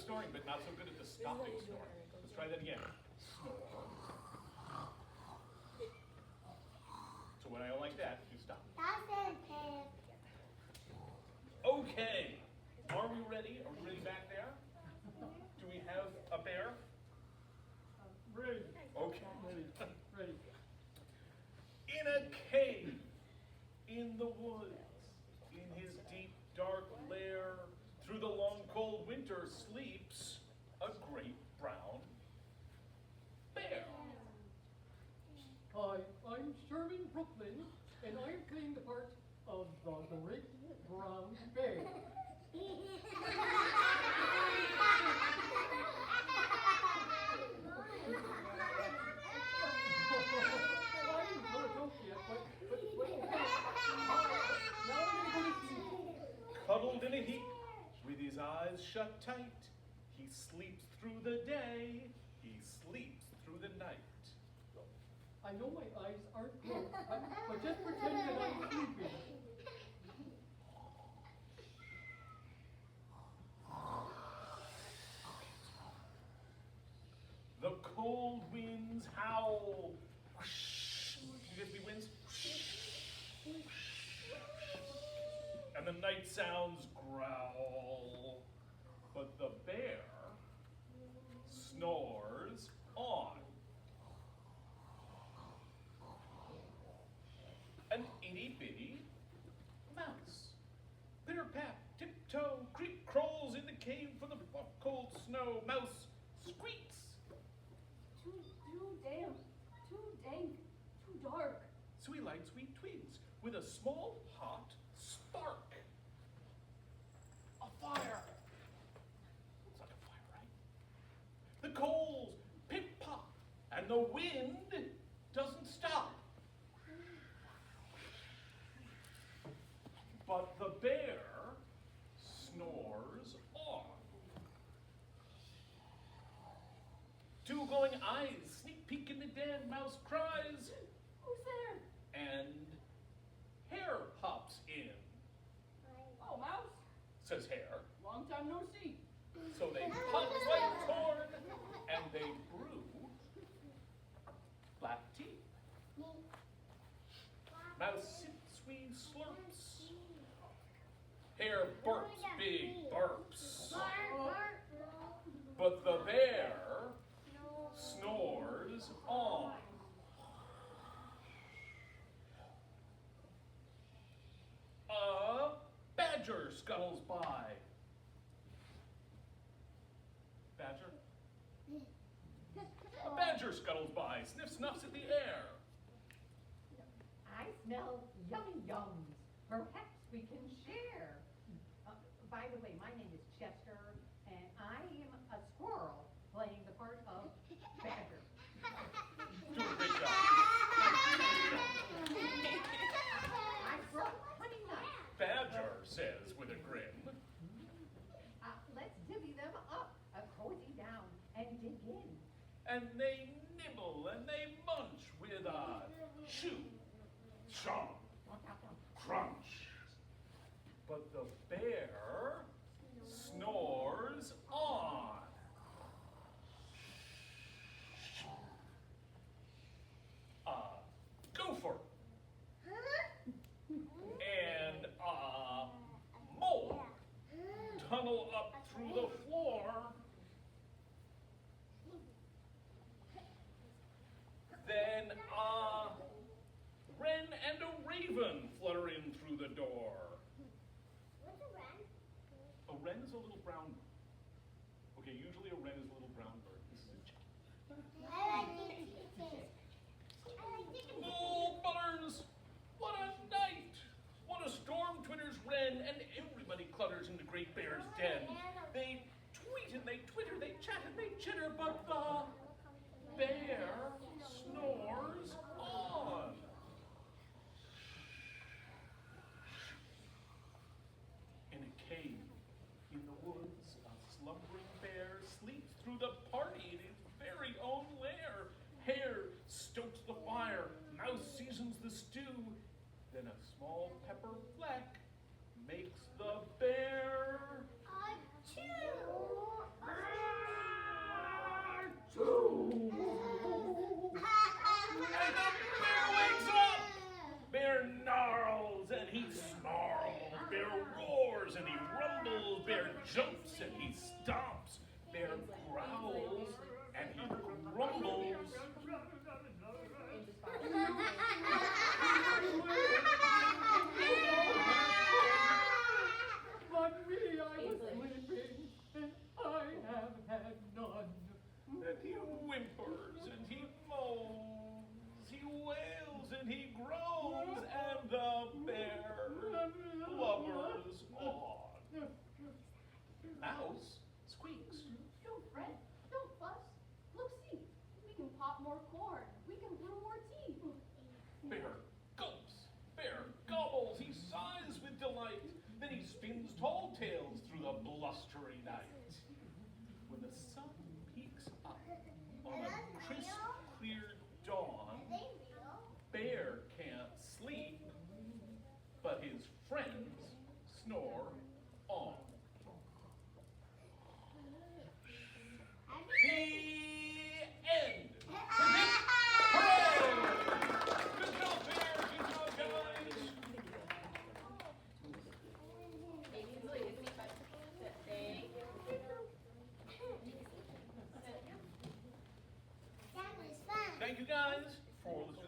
snoring, but not so good at the stopping snoring. Let's try that again. Snore. So when I go like that, you stop. Okay. Are we ready? Are we ready back there? Do we have a bear? Ready. Okay. Ready. In a cave, in the woods, in his deep, dark lair, through the long, cold winter sleeps a great brown bear. Hi, I'm Sherman Brooklyn, and I'm playing the part of the Great Brown Bear. I didn't tell a joke yet, but now I'm going to sleep. Cuddled in a heap, with his eyes shut tight, he sleeps through the day, he sleeps through the night. I know my eyes aren't closed, but just pretend that I'm sleeping. The cold winds howl. Whoosh. Can you guys be winds? Whoosh. And the night sounds growl. But the bear snores on. An itty-bitty mouse. Pitter-pat, tiptoe, creep crawls in the cave for the cold snow. Mouse squeaks. Too damn, too dank, too dark. So he lights sweet twigs with a small hot spark. A fire. Looks like a fire, right? The coals pip-pop, and the wind doesn't stop. But the bear snores on. Two glowing eyes sneak peek in the den. Mouse cries, Who's there? and Hare hops in. Oh, Mouse. Says Hare. Long time no see. So they pop like corn, and they brew black tea. Mouse sips wee slurps. Hare burps big burps. But the bear snores on. A badger scuttles by. Badger? A badger scuttles by, sniff snuffs at the air. I smell yummy yums. Perhaps we can share. By the way, my name is Chester, and I am a squirrel playing the part of Badger. Do a great job. I brought honey nuts. Badger says with a grin. Let's divvy them up, cozy down, and dig in. And they nibble and they munch with a chew, chomp, crunch. But the bear snores on. A gopher and a mole tunnel up through the floor. Then a wren and a raven flutter in through the door. What's a wren? A wren is a little brown bird. Okay, usually a wren is a little brown bird. This is a chicken. I like chickens. I like chickens. Oh, butters! What a night! What a storm twitters wren, and everybody clutters in the great bear's den. They tweet and they twitter, they chat and they chitter, but the bear snores on. In a cave in the woods, a slumbering bear sleeps through the party in his very own lair. Hare stokes the fire, mouse seasons the stew, then a small pepper fleck makes the bear a blustery night. When the sun peeks up on a crisp, clear dawn, Bear can't sleep, but his friends snore on. The end. Hooray! Good job, Bear. Good job, guys. That was fun. Thank you guys for the